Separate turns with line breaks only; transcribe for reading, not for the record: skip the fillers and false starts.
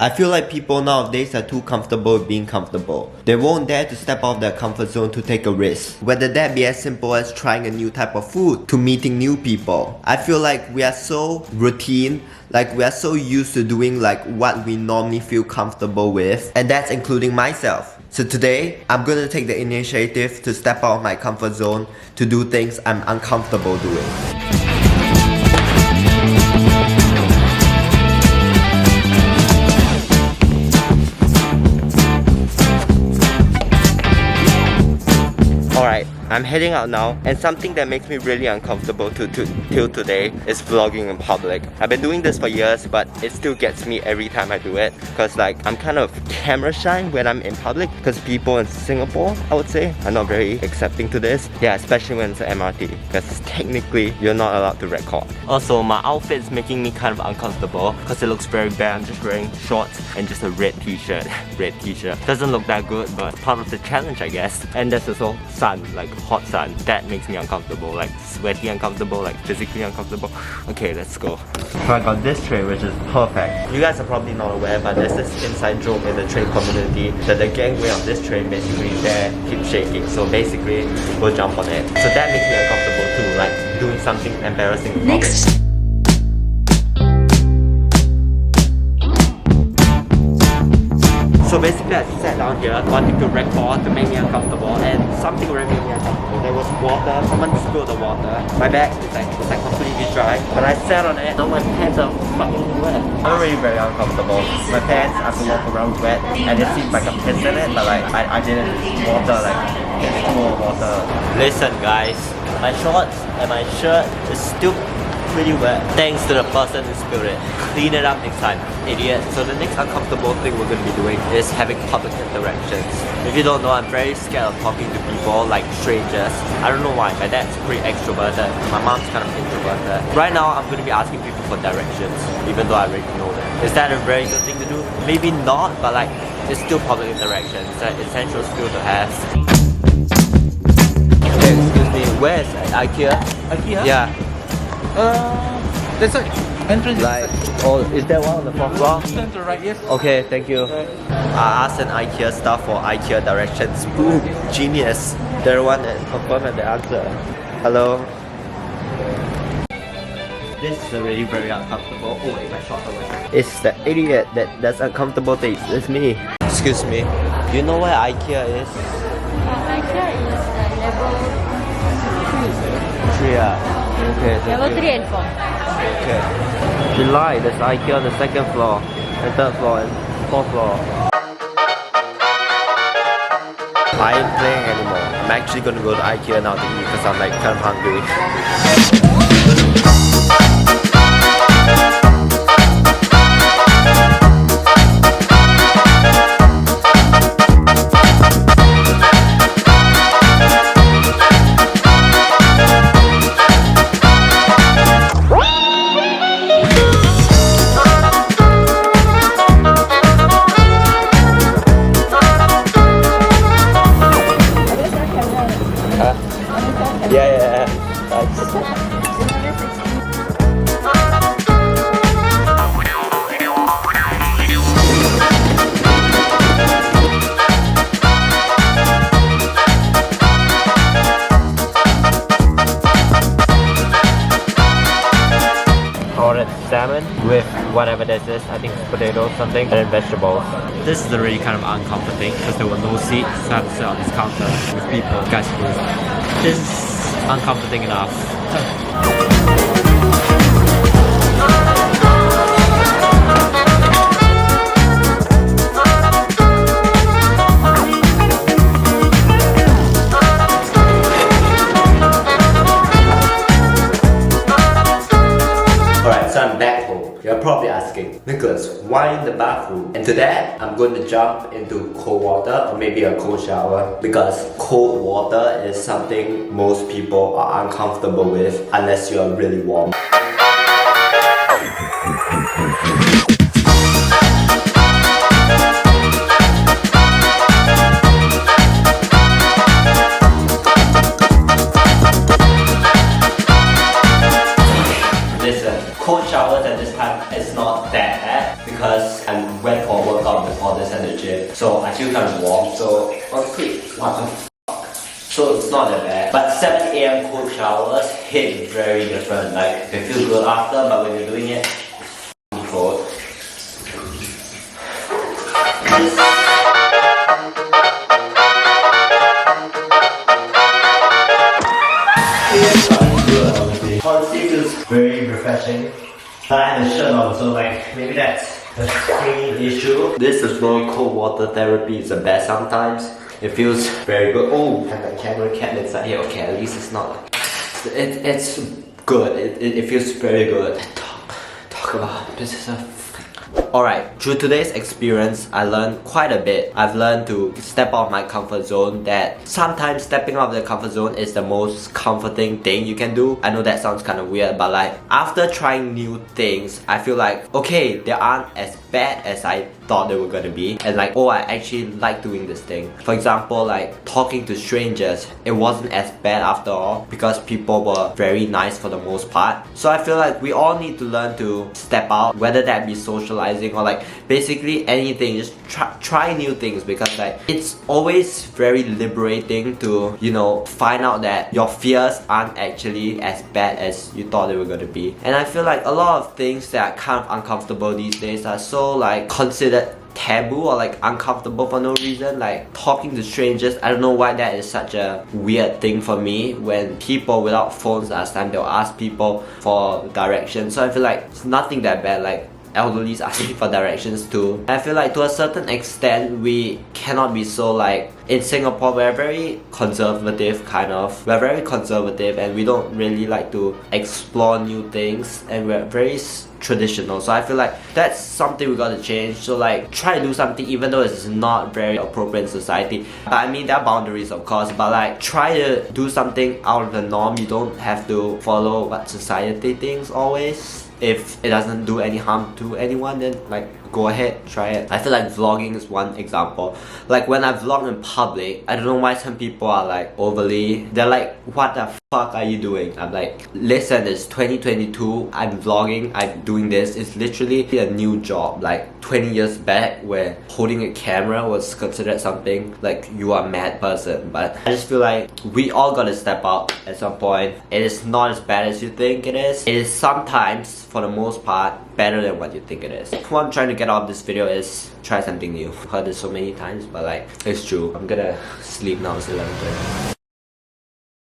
I feel like people nowadays are too comfortable with being comfortable. They won't dare to step out of their comfort zone to take a risk. Whether that be as simple as trying a new type of food to meeting new people. I feel like we are so routine, like we are so used to doing like what we normally feel comfortable with, and that's including myself. So today, I'm gonna take the initiative to step out of my comfort zone to do things I'm uncomfortable doing. Alright, I'm heading out now, and something that makes me really uncomfortable till today is vlogging in public. I've been doing this for years, but it still gets me every time I do it, because like I'm kind of camera shy when I'm in public, because people in Singapore, I would say, are not very accepting to this. Yeah, especially when it's an MRT, because technically you're not allowed to record. Also, my outfit is making me kind of uncomfortable because it looks very bad. I'm just wearing shorts and just a red t-shirt. Red t-shirt. Doesn't look that good, but part of the challenge, I guess. And there's also sun, like hot sun. That makes me uncomfortable, like sweaty uncomfortable, like physically uncomfortable. Okay, let's go. So I got this tray, which is perfect. You guys are probably not aware, but there's this inside joke in the train community that the gangway on this train basically there keeps shaking. So basically, we'll jump on it. So that makes me uncomfortable too, like doing something embarrassing. Next. So basically I sat down here wanting to record to make me uncomfortable, and something really made me uncomfortable. There was water, someone spilled the water. My bag is like completely dry. But I sat on it, now my pants are fucking wet. I'm already very uncomfortable. My pants, I have to walk around wet, and it seems like I'm pissed in it, but like I didn't. Water, like it's full of water. Listen guys, my shorts and my shirt is still pretty wet, thanks to the person who spilled it. Clean it up next time, idiot. So the next uncomfortable thing we're going to be doing is having public interactions. If you don't know, I'm very scared of talking to people like strangers. I don't know why. My dad's pretty extroverted, my mom's kind of introverted. Right now I'm going to be asking people for directions, even though I already know them. Is that a very good thing to do? Maybe not, but like it's still public interaction. It's an essential skill to have. Okay, excuse me, where is IKEA? IKEA? Yeah.
There's an entrance.
Like, oh, is there one on the fourth floor?
Turn to the right, yes.
Okay, thank you. I asked an IKEA staff for IKEA directions. Boom, genius. They're the one that confirmed the answer. Hello. This is already very uncomfortable. Oh wait, my shorts away. It's the idiot that's uncomfortable things. It's me. Excuse me. Do you know where IKEA is?
IKEA is level 3.
3 ah. Okay.
Level 3 and 4.
Okay. You lied. There's IKEA on the 2nd floor, and 3rd floor, and 4th floor. I ain't playing anymore. I'm actually gonna go to IKEA now to eat because I'm like kind of hungry. Yeah. Ordered salmon with whatever this is. I think it's potatoes, something, and then vegetables. This is already kind of uncomfortable because there were no seats, so I had to sit on this counter with people. Guys, please. This is uncomfortable enough. Alright, so I'm back home. You're probably asking, Nicholas, why in the bathroom? And to that, I'm going to jump into cold water or maybe a cold shower, because cold water is something most people are uncomfortable with unless you're really warm. Listen, cold showers at this time is not that bad because I'm wet for
so I feel kind of warm. So honestly, what the fuck? So it's not that bad. But 7 a.m. cold showers hit very different. Like they feel good after, but when you're doing it, it's cold. Honestly, feels very refreshing. But I have a shirt on, so like maybe that's the main issue. This is flowing cold water therapy is the best sometimes. It feels very good. Oh, and the camera cabinet's inside here. Okay, at least it's not. It's good. It feels very good. Talk about this is a. Alright, through today's experience, I learned quite a bit. I've learned to step out of my comfort zone, that sometimes stepping out of the comfort zone is the most comforting thing you can do. I know that sounds kind of weird, but like, after trying new things, I feel like, okay, they aren't as bad as I thought they were gonna be. And like, oh, I actually like doing this thing. For example, like, talking to strangers, it wasn't as bad after all, because people were very nice for the most part. So I feel like we all need to learn to step out, whether that be socializing or like basically anything. Just try new things, because like it's always very liberating to, you know, find out that your fears aren't actually as bad as you thought they were gonna be. And I feel like a lot of things that are kind of uncomfortable these days are so like considered taboo or like uncomfortable for no reason. Like talking to strangers, I don't know why that is such a weird thing for me. When people without phones last time, they'll ask people for directions. So I feel like it's nothing that bad. Like elderly's asking for directions too. I feel like to a certain extent we cannot be so like, in Singapore we're very conservative kind of. We're very conservative and we don't really like to explore new things, and we're very traditional. So I feel like that's something we gotta change. So like try to do something even though it's not very appropriate in society. But I mean there are boundaries of course, but like try to do something out of the norm. You don't have to follow what society thinks always. If it doesn't do any harm to anyone, then like go ahead, try it. I feel like vlogging is one example. Like when I vlog in public, I don't know why some people are like overly, they're like, what the fuck are you doing? I'm like, listen, it's 2022, I'm vlogging, I'm doing this. It's literally a new job. Like 20 years back where holding a camera was considered something like you are a mad person. But I just feel like we all gotta step out at some point. It is not as bad as you think it is. It is sometimes, for the most part, better than what you think it is. What I'm trying to get out of this video is try something new. I've heard this so many times, but like, it's true. I'm gonna sleep now, it's 11:30.